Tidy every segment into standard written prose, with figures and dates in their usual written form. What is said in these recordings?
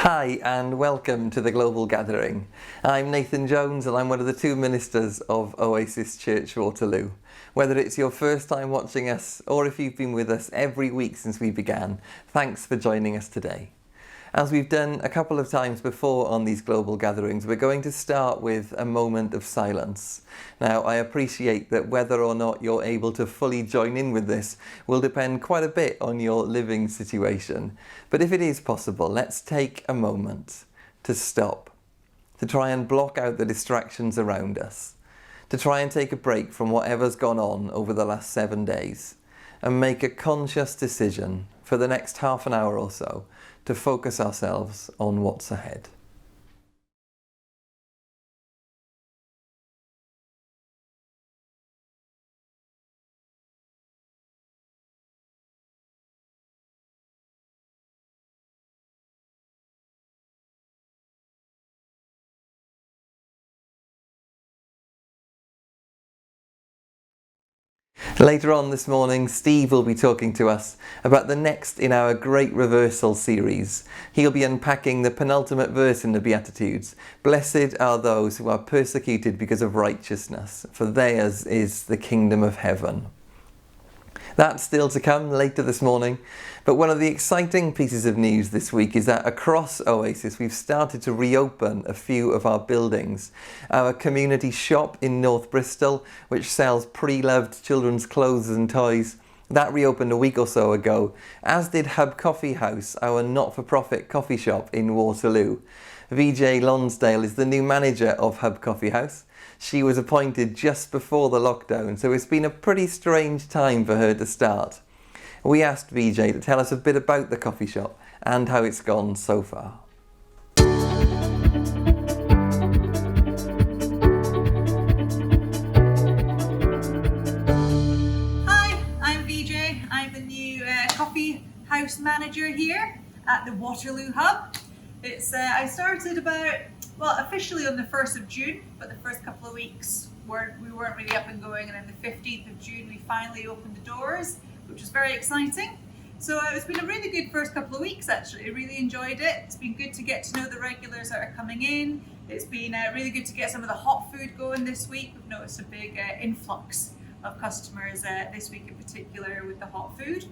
Hi and welcome to the Global Gathering. I'm Nathan Jones and I'm one of the two ministers of Oasis Church Waterloo. Whether it's your first time watching us or if you've been with us every week since we began, thanks for joining us today. As we've done a couple of times before on these global gatherings, we're going to start with a moment of silence. Now, I appreciate that whether or not you're able to fully join in with this will depend quite a bit on your living situation. But if it is possible, let's take a moment to stop, to try and block out the distractions around us, to try and take a break from whatever's gone on over the last 7 days, and make a conscious decision for the next half an hour or so to focus ourselves on what's ahead. Later on this morning, Steve will be talking to us about the next in our Great Reversal series. He'll be unpacking the penultimate verse in the Beatitudes. Blessed are those who are persecuted because of righteousness, for theirs is the kingdom of heaven. That's still to come later this morning, but one of the exciting pieces of news this week is that across Oasis we've started to reopen a few of our buildings. Our community shop in North Bristol, which sells pre-loved children's clothes and toys, that reopened a week or so ago, as did Hub Coffee House, our not-for-profit coffee shop in Waterloo. VJ Lonsdale is the new manager of Hub Coffee House. She was appointed just before the lockdown, so it's been a pretty strange time for her to start. We asked VJ to tell us a bit about the coffee shop and how it's gone so far. Hi, I'm VJ. I'm the new coffee house manager here at the Waterloo Hub. I started officially on the 1st of June, but the first couple of weeks we weren't really up and going, and on the 15th of June we finally opened the doors, which was very exciting. So it's been a really good first couple of weeks actually. I really enjoyed it. It's been good to get to know the regulars that are coming in. It's been really good to get some of the hot food going this week. We've noticed a big influx of customers this week in particular with the hot food.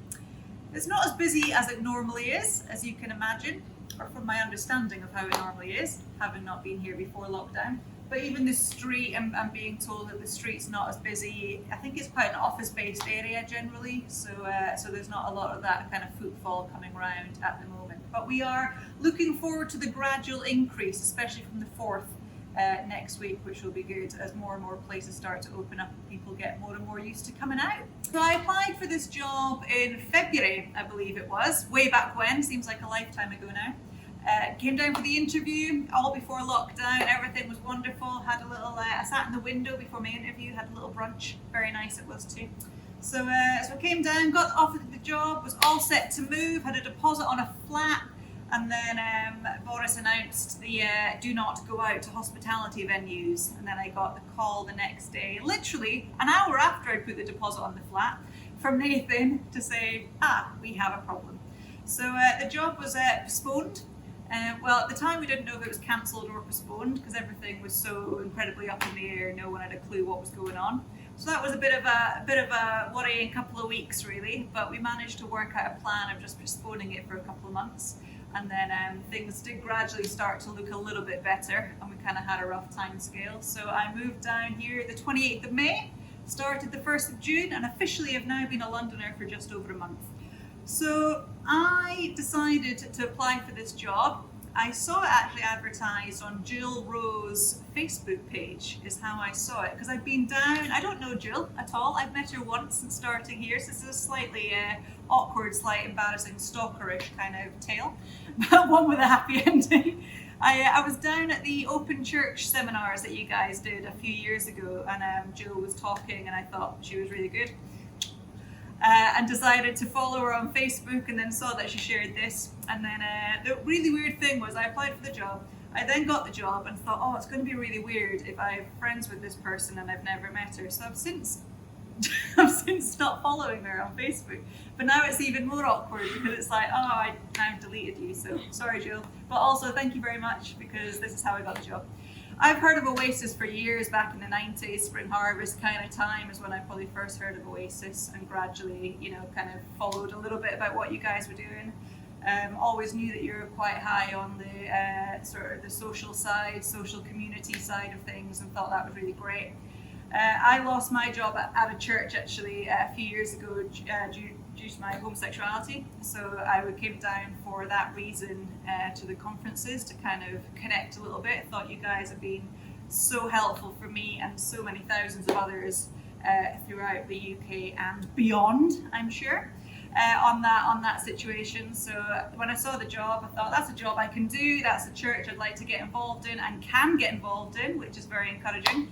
It's not as busy as it normally is, as you can imagine, or from my understanding of how it normally is, having not been here before lockdown. But even the street, I'm being told that the street's not as busy. I think it's quite an office-based area generally, so there's not a lot of that kind of footfall coming around at the moment. But we are looking forward to the gradual increase, especially from the 4th next week, which will be good as more and more places start to open up and people get more and more used to coming out. So I applied for this job in February, I believe it was, way back when, seems like a lifetime ago now. Came down for the interview all before lockdown. Everything was wonderful. Had a little, I sat in the window before my interview, had a little brunch. Very nice it was too. So I came down, got offered the job, was all set to move, had a deposit on a flat, and then Boris announced the do not go out to hospitality venues. And then I got the call the next day, literally an hour after I put the deposit on the flat, from Nathan to say, we have a problem. So the job was postponed. Well, at the time we didn't know if it was cancelled or postponed because everything was so incredibly up in the air. No one had a clue what was going on. So that was a bit of a worrying couple of weeks really. But we managed to work out a plan of just postponing it for a couple of months, and then things did gradually start to look a little bit better, and we kind of had a rough time scale. So I moved down here the 28th of May, started the 1st of June, and officially have now been a Londoner for just over a month. So I decided to apply for this job. I saw it actually advertised on Jill Rowe's Facebook page is how I saw it, because I've been down, I don't know Jill at all. I've met her once since starting here, so this is a slightly awkward, slight embarrassing stalkerish kind of tale, but one with a happy ending. I was down at the Open Church seminars that you guys did a few years ago, and Jill was talking and I thought she was really good. And decided to follow her on Facebook, and then saw that she shared this. And then the really weird thing was I applied for the job. I then got the job and thought, it's going to be really weird if I'm friends with this person and I've never met her. So I've since stop following her on Facebook. But now it's even more awkward because it's like, oh, I now deleted you, so sorry, Jill. But also, thank you very much, because this is how I got the job. I've heard of Oasis for years. Back in the 90s, spring harvest kind of time is when I probably first heard of Oasis, and gradually, kind of followed a little bit about what you guys were doing. Always knew that you were quite high on the sort of the social side, social community side of things, and thought that was really great. I lost my job at a church actually a few years ago due to my homosexuality. So I came down for that reason to the conferences to kind of connect a little bit. Thought you guys have been so helpful for me and so many thousands of others throughout the UK and beyond, I'm sure. On that situation. So when I saw the job, I thought that's a job I can do, that's a church I'd like to get involved in and can get involved in, which is very encouraging.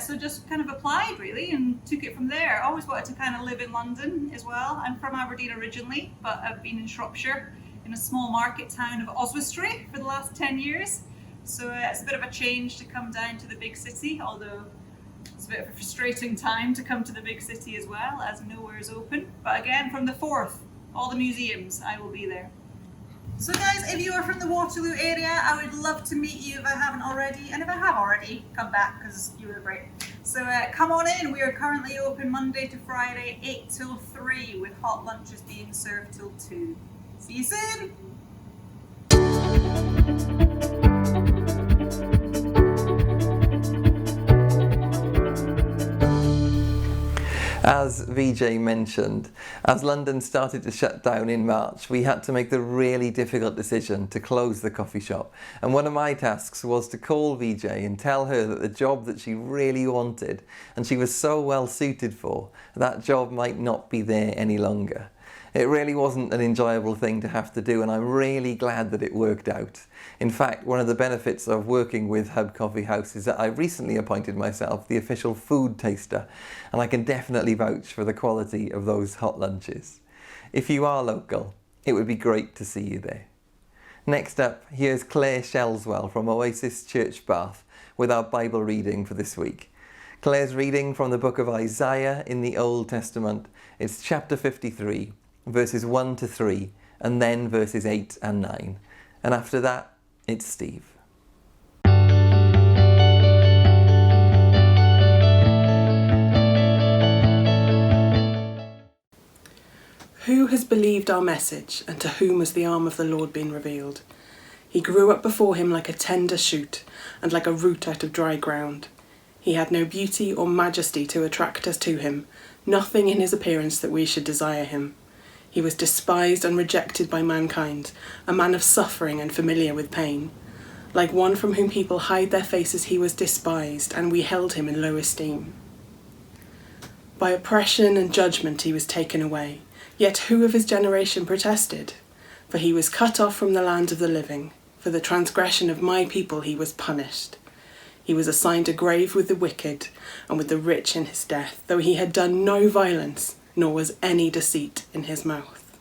So just kind of applied really and took it from there. I always wanted to kind of live in London as well. I'm from Aberdeen originally, but I've been in Shropshire in a small market town of Oswestry for the last 10 years. So it's a bit of a change to come down to the big city, although it's a bit of a frustrating time to come to the big city as well, as nowhere is open. But again, from the 4th, all the museums, I will be there. So guys, if you are from the Waterloo area, I would love to meet you if I haven't already. And if I have already, come back because you were great. So come on in. We are currently open Monday to Friday, 8 till 3, with hot lunches being served till 2. See you soon. As VJ mentioned, as London started to shut down in March, we had to make the really difficult decision to close the coffee shop. And one of my tasks was to call VJ and tell her that the job that she really wanted and she was so well suited for, that job might not be there any longer. It really wasn't an enjoyable thing to have to do, and I'm really glad that it worked out. In fact, one of the benefits of working with Hub Coffee House is that I recently appointed myself the official food taster, and I can definitely vouch for the quality of those hot lunches. If you are local, it would be great to see you there. Next up, here's Claire Shelswell from Oasis Church Bath with our Bible reading for this week. Claire's reading from the book of Isaiah in the Old Testament. It's chapter 53. Verses 1 to 3, and then verses 8 and 9. And after that, it's Steve. Who has believed our message, and to whom has the arm of the Lord been revealed? He grew up before him like a tender shoot, and like a root out of dry ground. He had no beauty or majesty to attract us to him, nothing in his appearance that we should desire him. He was despised and rejected by mankind, a man of suffering and familiar with pain. Like one from whom people hide their faces, he was despised, and we held him in low esteem. By oppression and judgment he was taken away. Yet who of his generation protested? For he was cut off from the land of the living. For the transgression of my people he was punished. He was assigned a grave with the wicked, and with the rich in his death, though he had done no violence, nor was any deceit in his mouth.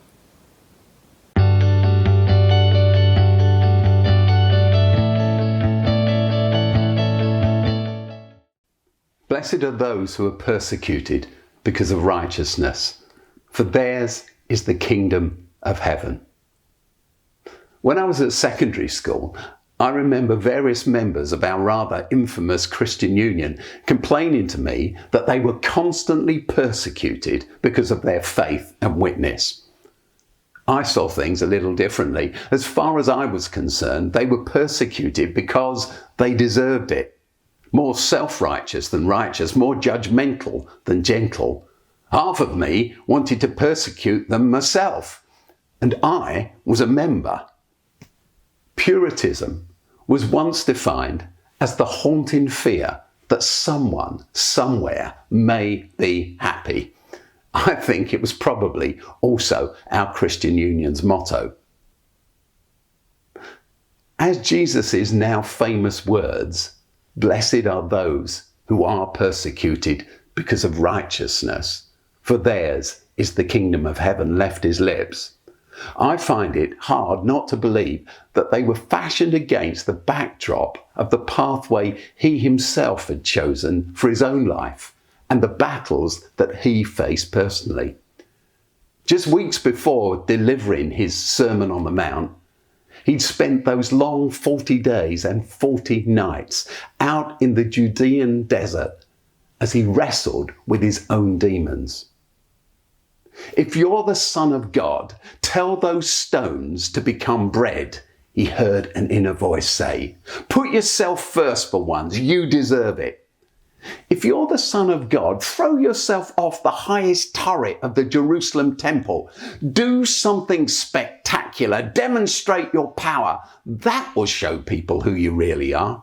Blessed are those who are persecuted because of righteousness, for theirs is the kingdom of heaven. When I was at secondary school, I remember various members of our rather infamous Christian Union complaining to me that they were constantly persecuted because of their faith and witness. I saw things a little differently. As far as I was concerned, they were persecuted because they deserved it. More self-righteous than righteous, more judgmental than gentle. Half of me wanted to persecute them myself, and I was a member. Puritanism was once defined as the haunting fear that someone, somewhere, may be happy. I think it was probably also our Christian Union's motto. As Jesus' now famous words, "Blessed are those who are persecuted because of righteousness, for theirs is the kingdom of heaven," left his lips, I find it hard not to believe that they were fashioned against the backdrop of the pathway he himself had chosen for his own life and the battles that he faced personally. Just weeks before delivering his Sermon on the Mount, he'd spent those long 40 days and 40 nights out in the Judean desert as he wrestled with his own demons. "If you're the Son of God, tell those stones to become bread," he heard an inner voice say. "Put yourself first for once, you deserve it. If you're the Son of God, throw yourself off the highest turret of the Jerusalem temple. Do something spectacular, demonstrate your power. That will show people who you really are.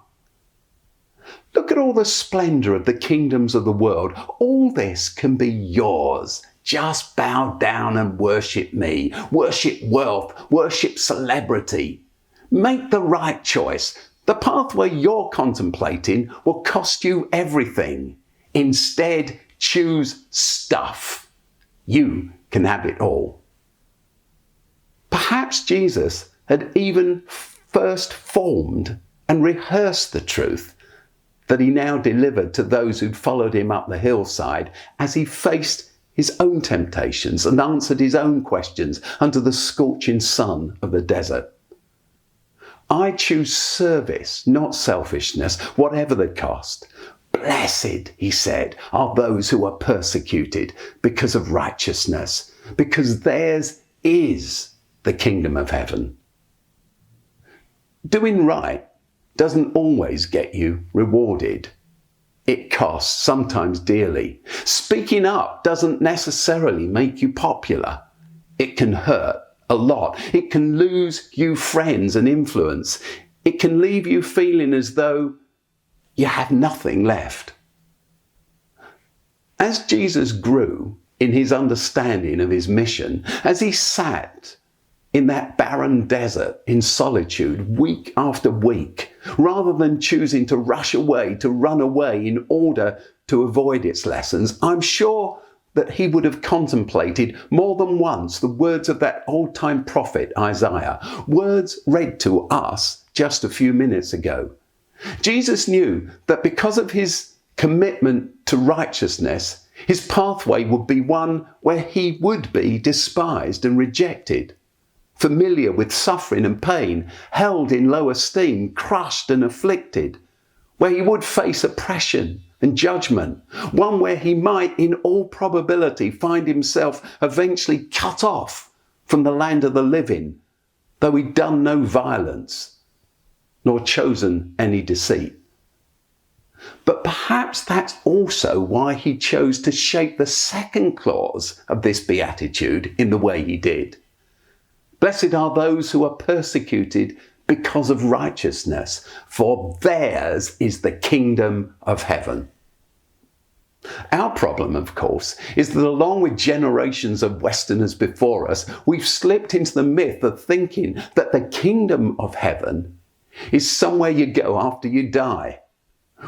Look at all the splendor of the kingdoms of the world. All this can be yours. Just bow down and worship me. Worship wealth, worship celebrity. Make the right choice. The pathway you're contemplating will cost you everything. Instead, choose stuff. You can have it all." Perhaps Jesus had even first formed and rehearsed the truth that he now delivered to those who'd followed him up the hillside as he faced his own temptations and answered his own questions under the scorching sun of the desert. "I choose service, not selfishness, whatever the cost. Blessed," he said, "are those who are persecuted because of righteousness, because theirs is the kingdom of heaven." Doing right doesn't always get you rewarded. It costs, sometimes dearly. Speaking up doesn't necessarily make you popular. It can hurt a lot. It can lose you friends and influence. It can leave you feeling as though you have nothing left. As Jesus grew in his understanding of his mission, as he sat in that barren desert in solitude week after week, rather than choosing to rush away, to run away in order to avoid its lessons, I'm sure that he would have contemplated more than once the words of that old-time prophet Isaiah, words read to us just a few minutes ago. Jesus knew that because of his commitment to righteousness, his pathway would be one where he would be despised and rejected, familiar with suffering and pain, held in low esteem, crushed and afflicted, where he would face oppression and judgment, one where he might in all probability find himself eventually cut off from the land of the living, though he'd done no violence nor chosen any deceit. But perhaps that's also why he chose to shape the second clause of this beatitude in the way he did. Blessed are those who are persecuted because of righteousness, for theirs is the kingdom of heaven. Our problem, of course, is that along with generations of Westerners before us, we've slipped into the myth of thinking that the kingdom of heaven is somewhere you go after you die.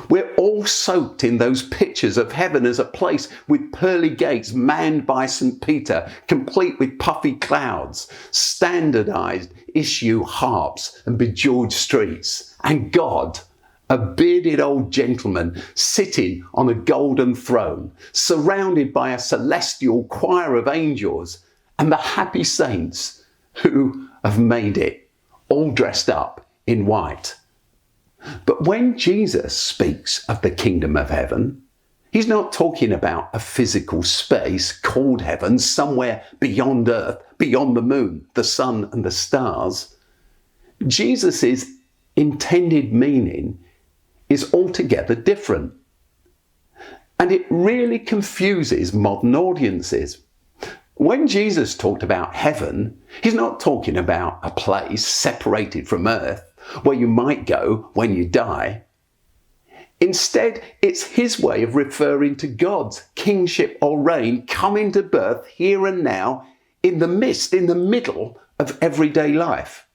We're all soaked in those pictures of heaven as a place with pearly gates manned by St. Peter, complete with puffy clouds, standardized issue harps and bejeweled streets, and God, a bearded old gentleman sitting on a golden throne, surrounded by a celestial choir of angels and the happy saints who have made it, all dressed up in white. But when Jesus speaks of the kingdom of heaven, he's not talking about a physical space called heaven, somewhere beyond earth, beyond the moon, the sun and the stars. Jesus' intended meaning is altogether different. And it really confuses modern audiences. When Jesus talked about heaven, he's not talking about a place separated from earth, where you might go when you die. Instead, it's his way of referring to God's kingship or reign coming to birth here and now in the midst, in the middle of everyday life.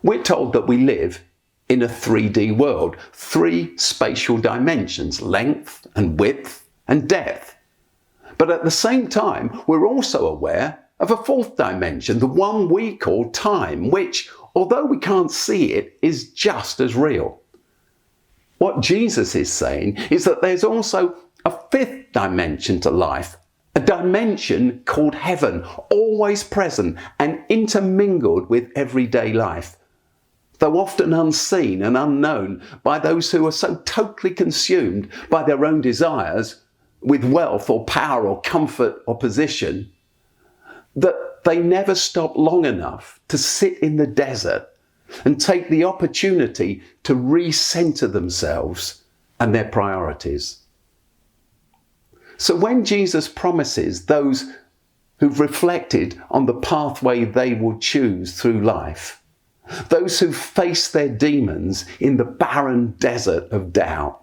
We're told that we live in a 3D world, 3 spatial dimensions, length and width and depth. But at the same time, we're also aware of a 4th dimension, the one we call time, which, although we can't see it, is just as real. What Jesus is saying is that there's also a fifth dimension to life, a dimension called heaven, always present and intermingled with everyday life, though often unseen and unknown by those who are so totally consumed by their own desires, with wealth or power or comfort or position, that they never stop long enough to sit in the desert and take the opportunity to recenter themselves and their priorities. So when Jesus promises those who've reflected on the pathway they will choose through life, those who face their demons in the barren desert of doubt,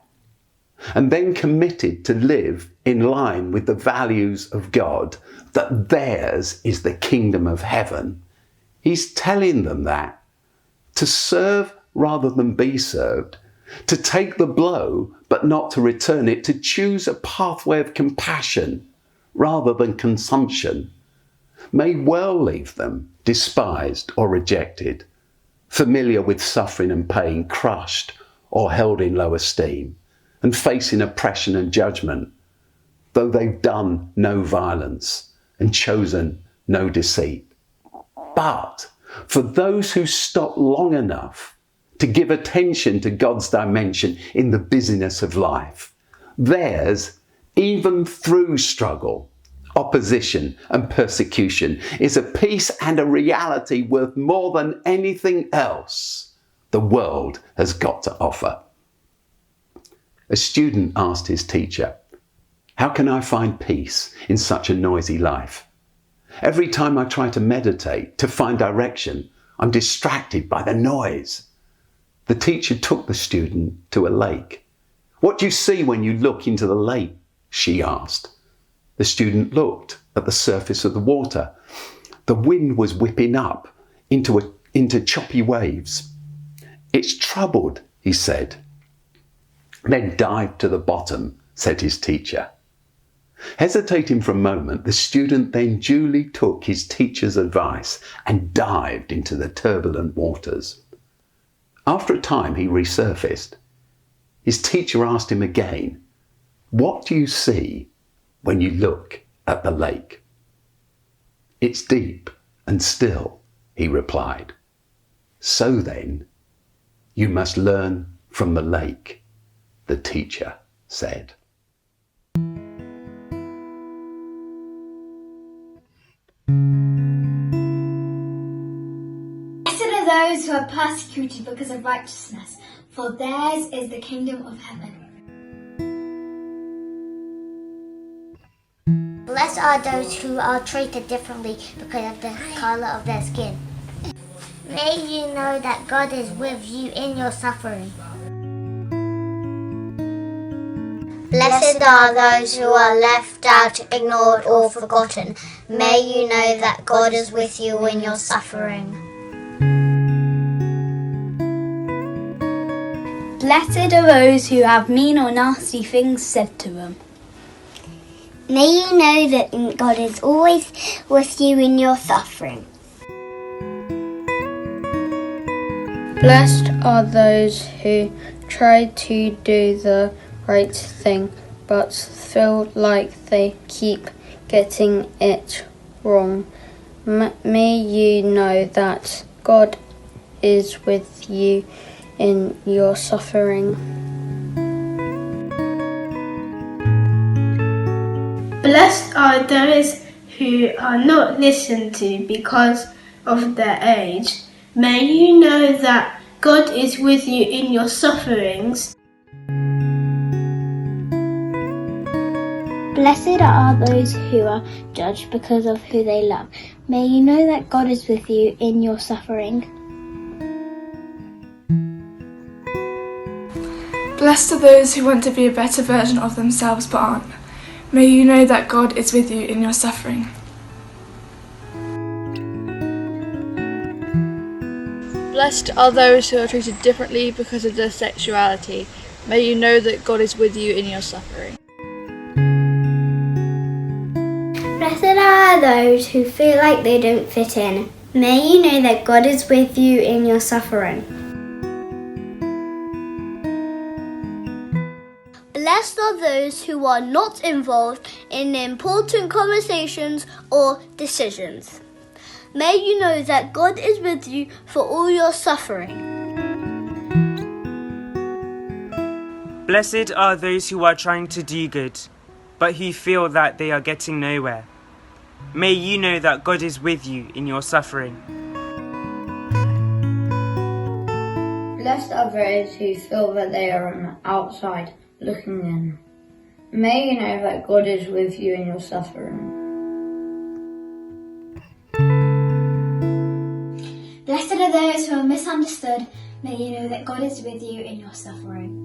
and then committed to live in line with the values of God, that theirs is the kingdom of heaven, he's telling them that to serve rather than be served, to take the blow but not to return it, to choose a pathway of compassion rather than consumption, may well leave them despised or rejected, familiar with suffering and pain, crushed or held in low esteem, and facing oppression and judgment, though they've done no violence and chosen no deceit. But for those who stop long enough to give attention to God's dimension in the busyness of life, theirs, even through struggle, opposition and persecution, is a peace and a reality worth more than anything else the world has got to offer. A student asked his teacher, "How can I find peace in such a noisy life? Every time I try to meditate, to find direction, I'm distracted by the noise." The teacher took the student to a lake. "What do you see when you look into the lake?" she asked. The student looked at the surface of the water. The wind was whipping up into choppy waves. "It's troubled," he said. "Then dive to the bottom," said his teacher. Hesitating for a moment, the student then duly took his teacher's advice and dived into the turbulent waters. After a time, he resurfaced. His teacher asked him again, "What do you see when you look at the lake?" "It's deep and still," he replied. "So then, you must learn from the lake," the teacher said. Blessed are those who are persecuted because of righteousness, for theirs is the kingdom of heaven. Blessed are those who are treated differently because of the colour of their skin. May you know that God is with you in your suffering. Blessed are those who are left out, ignored or forgotten. May you know that God is with you in your suffering. Blessed are those who have mean or nasty things said to them. May you know that God is always with you in your suffering. Blessed are those who try to do the right thing but feel like they keep getting it wrong. May you know that God is with you in your suffering. Blessed are those who are not listened to because of their age. May you know that God is with you in your sufferings. Blessed are those who are judged because of who they love. May you know that God is with you in your suffering. Blessed are those who want to be a better version of themselves but aren't. May you know that God is with you in your suffering. Blessed are those who are treated differently because of their sexuality. May you know that God is with you in your suffering. Blessed are those who feel like they don't fit in. May you know that God is with you in your suffering. Blessed are are those who are not involved in important conversations or decisions. May you know that God is with you for all your suffering. Blessed are those who are trying to do good, but who feel that they are getting nowhere. May you know that God is with you in your suffering. Blessed are those who feel that they are on the outside looking in. May you know that God is with you in your suffering. Blessed are those who are misunderstood. May you know that God is with you in your suffering.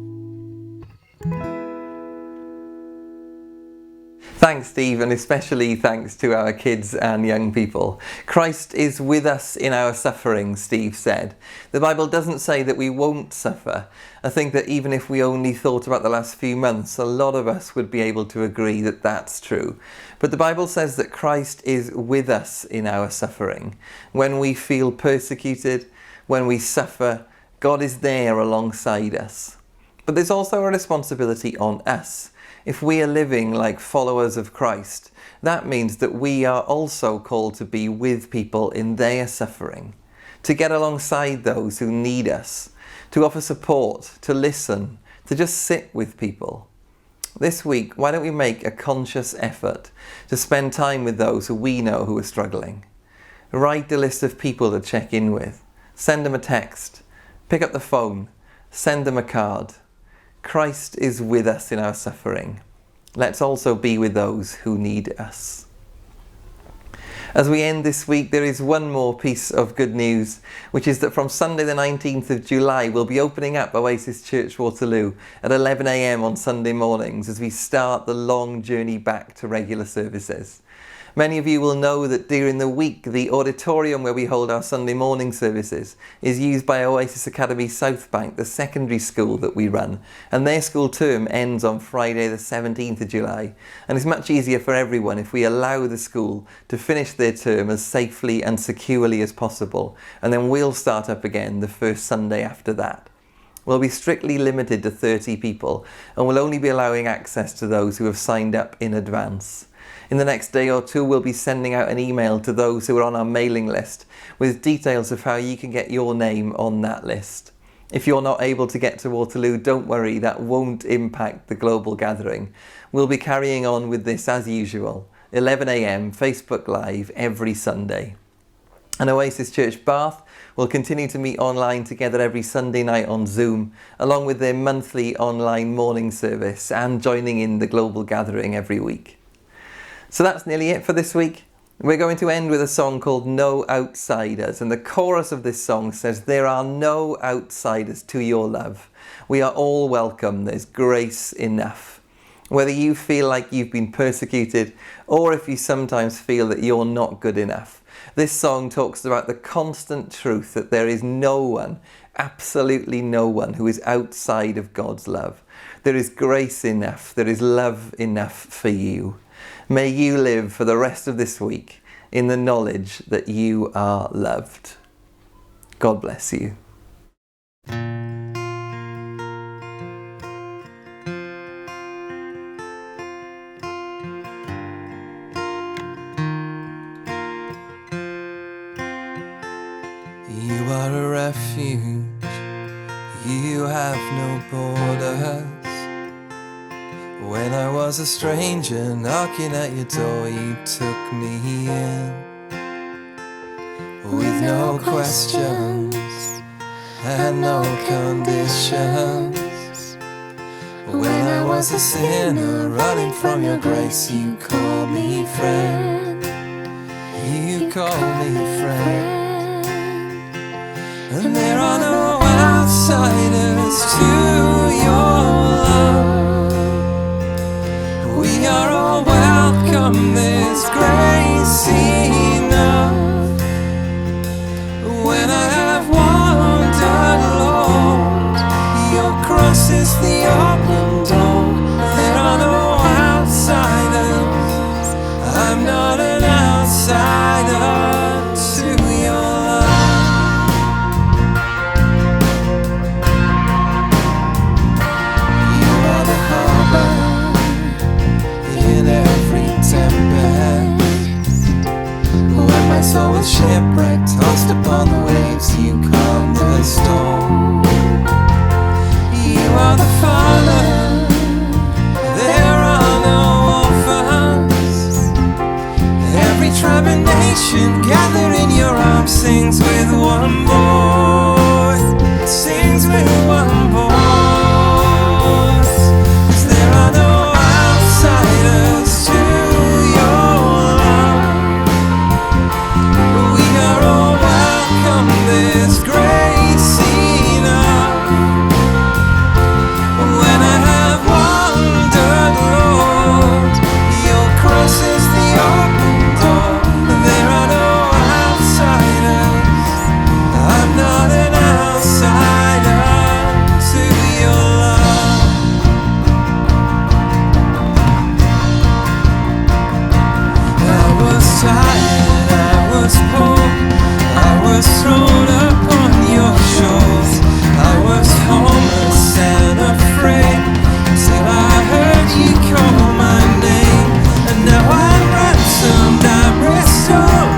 Thanks, Steve, and especially thanks to our kids and young people. Christ is with us in our suffering, Steve said. The Bible doesn't say that we won't suffer. I think that even if we only thought about the last few months, a lot of us would be able to agree that that's true. But the Bible says that Christ is with us in our suffering. When we feel persecuted, when we suffer, God is there alongside us. But there's also a responsibility on us. If we are living like followers of Christ, that means that we are also called to be with people in their suffering, to get alongside those who need us, to offer support, to listen, to just sit with people. This week, why don't we make a conscious effort to spend time with those who we know who are struggling? Write a list of people to check in with. Send them a text. Pick up the phone. Send them a card. Christ is with us in our suffering. Let's also be with those who need us. As we end this week, there is one more piece of good news, which is that from Sunday the 19th of July, we'll be opening up Oasis Church Waterloo at 11 a.m. on Sunday mornings as we start the long journey back to regular services. Many of you will know that during the week, the auditorium where we hold our Sunday morning services is used by Oasis Academy South Bank, the secondary school that we run. And their school term ends on Friday the 17th of July. And it's much easier for everyone if we allow the school to finish their term as safely and securely as possible. And then we'll start up again the first Sunday after that. We'll be strictly limited to 30 people and we'll only be allowing access to those who have signed up in advance. In the next day or two, we'll be sending out an email to those who are on our mailing list with details of how you can get your name on that list. If you're not able to get to Waterloo, don't worry, that won't impact the global gathering. We'll be carrying on with this as usual, 11 a.m, Facebook Live every Sunday. And Oasis Church Bath will continue to meet online together every Sunday night on Zoom, along with their monthly online morning service and joining in the global gathering every week. So that's nearly it for this week. We're going to end with a song called No Outsiders, and the chorus of this song says, "There are no outsiders to your love. We are all welcome. There's grace enough." Whether you feel like you've been persecuted or if you sometimes feel that you're not good enough, this song talks about the constant truth that there is no one, absolutely no one, who is outside of God's love. There is grace enough. There is love enough for you. May you live for the rest of this week in the knowledge that you are loved. God bless you. You are a refuge. You have no borders. When I was a stranger knocking at your door, you took me in with no questions and no conditions. When I was a sinner running from your grace, you called me friend. You called me friend. And there are no outsiders to your love. We are all welcome, there's grace enough. When I have wandered, Lord, your cross is the open door. There are no outsiders. I'm not an outsider to your love. You are the harbor. nation gathered in your arms sings with one voice, sings with one voice. 'Cause there are no outsiders to your love. We are all welcome, there's grace enough. When I have wandered, Lord, your cross is the open door. There are no outsiders, I'm not an outsider to your love. I was tired, I was poor, I was thrown upon your shores. I was homeless and afraid, till I heard you call my name. And now I'm ransomed, I'm restored.